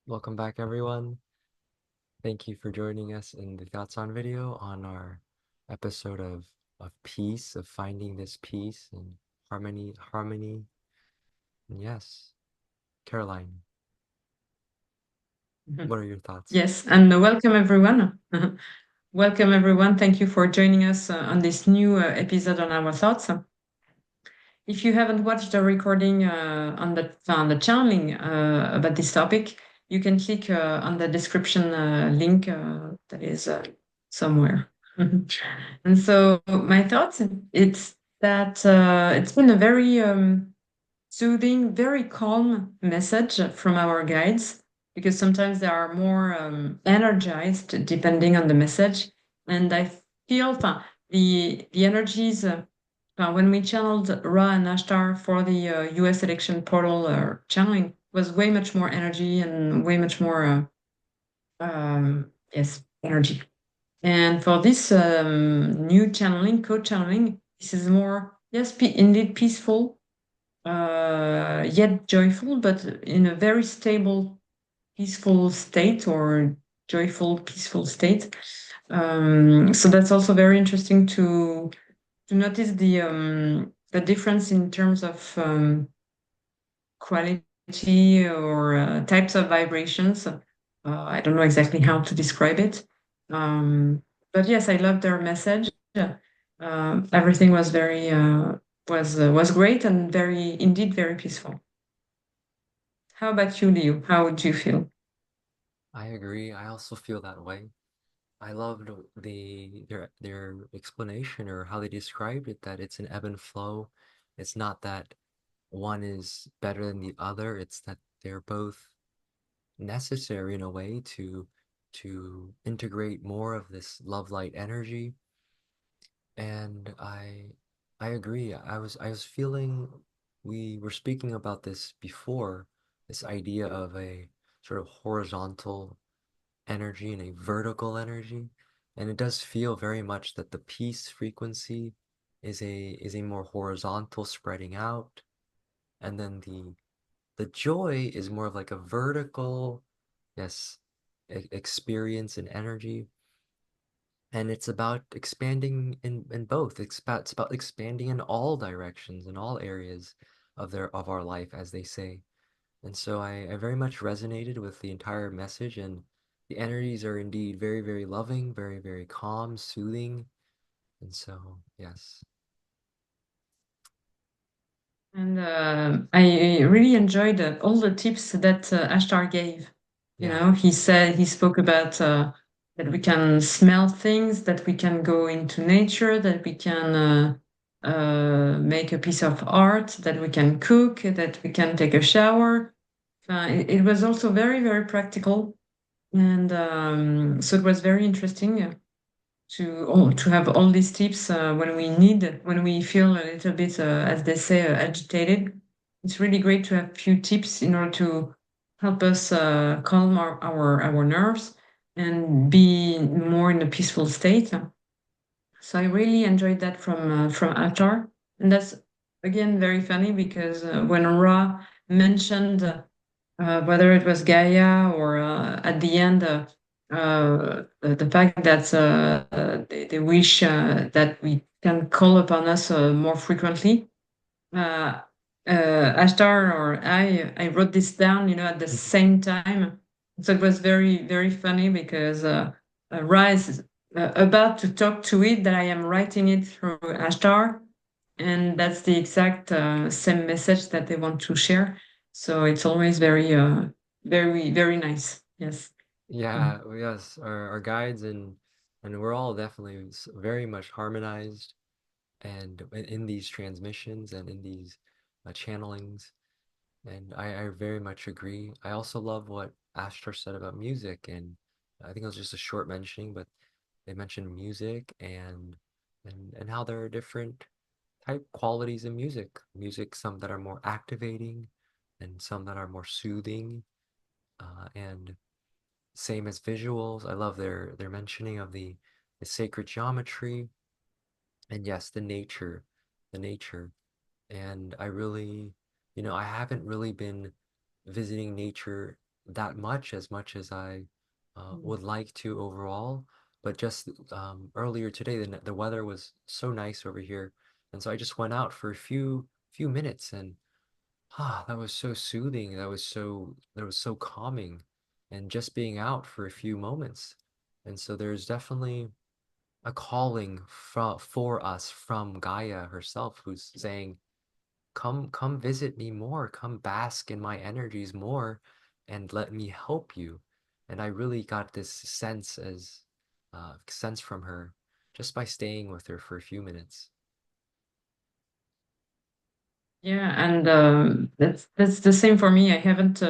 Welcome back, everyone. Thank you for joining us in the Thoughts on video on our episode of peace, of finding this peace and harmony. And yes, Caroline, Mhm. what are your thoughts? Yes, and welcome everyone. Welcome everyone. Thank you for joining us on this new episode on our thoughts. If you haven't watched the recording on the channeling about this topic, you can click on the description link that is somewhere. And so my thoughts, it's that it's been a very soothing, very calm message from our guides because sometimes they are more energized depending on the message. And I feel the energies when we channeled Ra and Ashtar for the US election portal channeling was way much more energy and way much more yes, energy. And for this new channeling, code channeling, this is more, yes, indeed peaceful, yet joyful, but in a very stable, peaceful state or joyful, peaceful state. So that's also very interesting to notice the difference in terms of quality or types of vibrations. I don't know exactly how to describe it, but yes, I love their message. Everything was very was great and very indeed very peaceful. How about you, Leo? How would you feel? I agree. I also feel that way. I loved their explanation or how they described it, that it's an ebb and flow. It's not that one is better than the other. It's that they're both necessary in a way to integrate more of this love light energy. And I agree. I was feeling, we were speaking about this before, this idea of a sort of horizontal energy and a vertical energy. And it does feel very much that the peace frequency is a more horizontal spreading out, and then the joy is more of like a vertical, yes, experience and energy. And it's about expanding in both. It's about expanding in all directions, in all areas of our life, as they say. And so I very much resonated with the entire message, and the energies are indeed very, very loving, very, very calm, soothing. And so, yes. And I really enjoyed all the tips that Ashtar gave. You Yeah. know, he said he spoke about that we can smell things, that we can go into nature, that we can make a piece of art, that we can cook, that we can take a shower. It was also very, very practical, and so it was very interesting to have all these tips when we feel a little bit as they say agitated. It's really great to have few tips in order to help us calm our nerves and be more in a peaceful state. So I really enjoyed that from Atar, and that's again very funny because when Ra mentioned whether it was Gaia or at the end, the fact that they wish that we can call upon us more frequently. Uh, Ashtar or I wrote this down, you know, at the same time. So it was very, very funny because Ra is about to talk to it, that I am writing it through Ashtar, and that's the exact same message that they want to share. So it's always very, very, very nice. Yes. Mm. Yeah, yes, our guides, and we're all definitely very much harmonized and in these transmissions and in these channelings. And I very much agree. I also love what Astor said about music, and I think it was just a short mentioning, but they mentioned music and how there are different type qualities in music. Music, some that are more activating, and some that are more soothing. And same as visuals. I love their mentioning of the sacred geometry, and yes, the nature. And I really, I haven't really been visiting nature that much as I Mm. would like to overall. But just earlier today, the weather was so nice over here, and so I just went out for a few minutes, and that was so soothing. That was so calming, and just being out for a few moments. And so there's definitely a calling for us from Gaia herself, who's saying, come visit me more, come bask in my energies more, and let me help you. And I really got this sense from her just by staying with her for a few minutes. Yeah, and that's the same for me. I haven't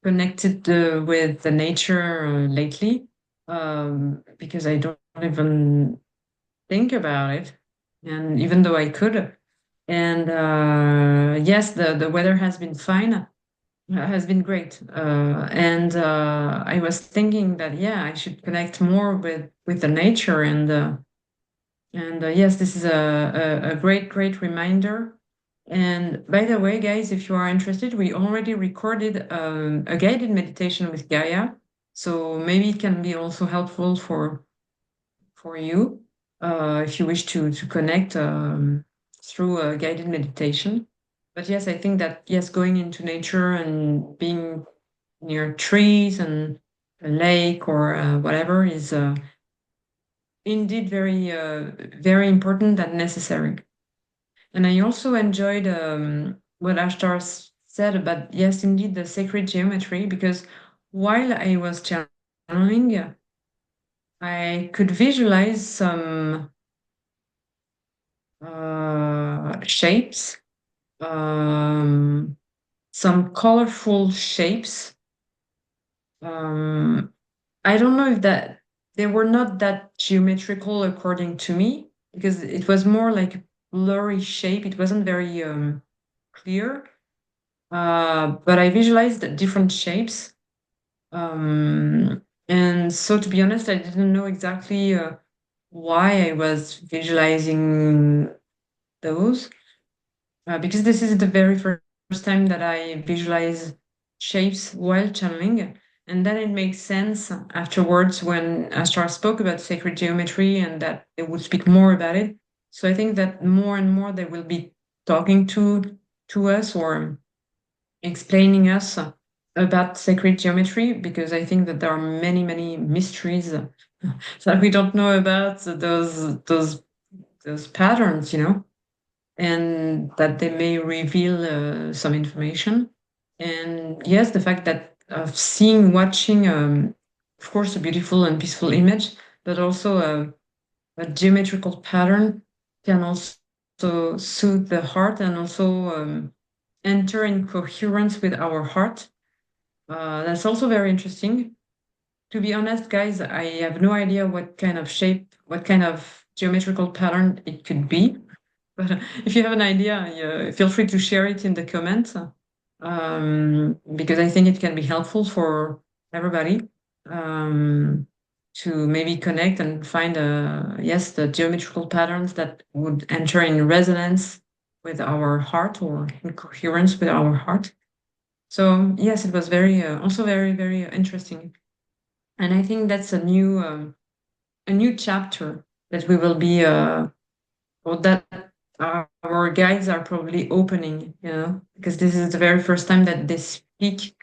connected with the nature lately because I don't even think about it, and even though I could. And yes, the weather has been fine, has been great. And I was thinking that yeah, I should connect more with the nature, and yes, this is a great reminder. And by the way, guys, if you are interested, we already recorded a guided meditation with Gaia, so maybe it can be also helpful for you if you wish to connect through a guided meditation. But yes, I think that yes, going into nature and being near trees and a lake or whatever is indeed very important and necessary. And I also enjoyed what Ashtar said about yes, indeed, the sacred geometry, because while I was channeling, I could visualize some shapes, um, some colorful shapes. Um, I don't know if that they were not that geometrical according to me because it was more like a blurry shape. It wasn't very clear, but I visualized different shapes. And so, to be honest, I didn't know exactly why I was visualizing those. Because this is the very first time that I visualize shapes while channeling. And then it makes sense afterwards when Astra spoke about sacred geometry and that they would speak more about it. So I think that more and more they will be talking to us or explaining us about sacred geometry because I think that there are many mysteries that we don't know about those patterns, you know, and that they may reveal some information. And yes, the fact that of seeing, watching, of course, a beautiful and peaceful image, but also a geometrical pattern can also soothe the heart and also enter in coherence with our heart. That's also very interesting. To be honest, guys, I have no idea what kind of shape, what kind of geometrical pattern it could be. But if you have an idea, feel free to share it in the comments because I think it can be helpful for everybody um, to maybe connect and find, yes, the geometrical patterns that would enter in resonance with our heart or in coherence with our heart. So yes, it was very also very interesting, and I think that's a new chapter that we will be or that our guides are probably opening, you know, because this is the very first time that they speak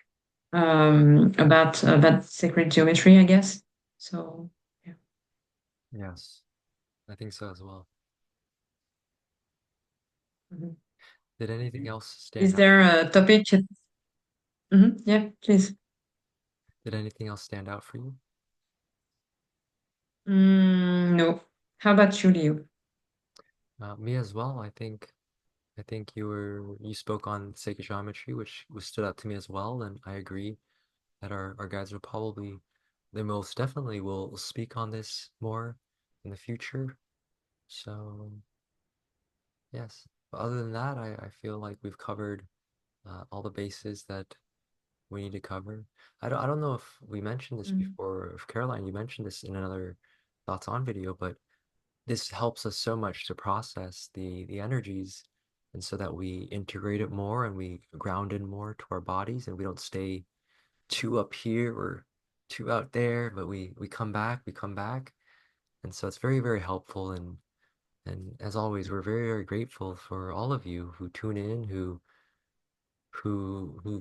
about sacred geometry, I guess. So, yeah. Yes, I think so as well. Mhm. Did anything else stand Is out? there a topic? Mhm. Yeah, please. Did anything else stand out for you? No. How about you, Leo? Me as well. I think you spoke on sacred geometry, which was stood out to me as well, and I agree that our guides will probably they most definitely will speak on this more in the future. So yes. But other than that, I feel like we've covered all the bases that we need to cover. I don't know if we mentioned this Mm. before, if Caroline, you mentioned this in another thoughts on video, but this helps us so much to process the energies and so that we integrate it more and we ground in more to our bodies and we don't stay two up here or two out there, but we come back, we come back. And so it's very, very helpful. And as always, we're very, very grateful for all of you who tune in, who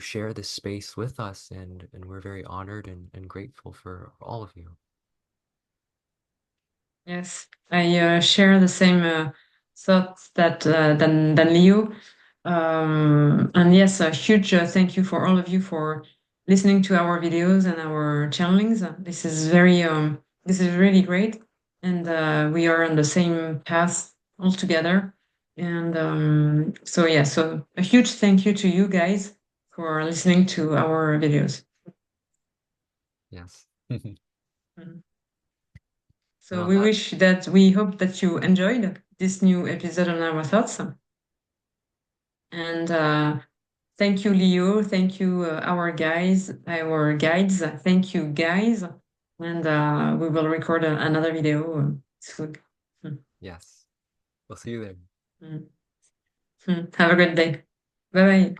share this space with us, and we're very honored and grateful for all of you. Yes, I share the same thoughts than Leo. And yes, a huge thank you for all of you for listening to our videos and our channelings. This is really great, and we are on the same path all together. And so yeah, so a huge thank you to you guys for listening to our videos. Yes. Mhm. And So on that, we hope that you enjoyed this new episode on our thoughts. And thank you, Leo. Thank you, our guides. Thank you, guys. And we will record another video soon. Mm, yes, we'll see you there. mm, mm. Have a good day. Bye bye.